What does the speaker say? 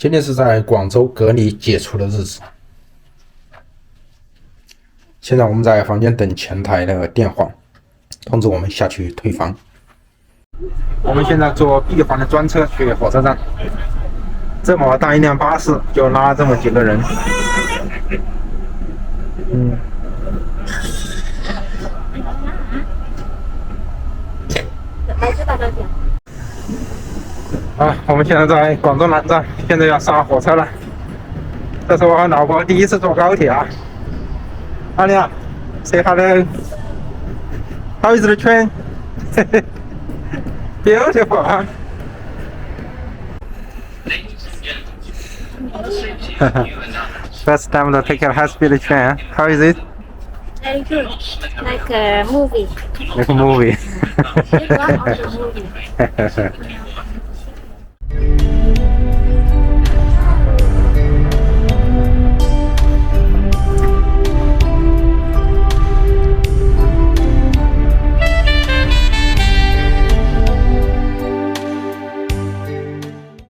今天是在广州隔离解除的日子。现在我们在房间等前台的电话，通知我们下去退房。我们现在坐 B 环的专车去火车站。这么大一辆巴士就拉这么几个人。我们现在在广州南站，现在要上火车了。这是我和老婆第一次坐高铁啊。阿亮 ，say hello. How is the train? Beautiful, huh? First time to take a high-speed train. How is it? Very good, like a movie. Like a movie. It's one of the movie.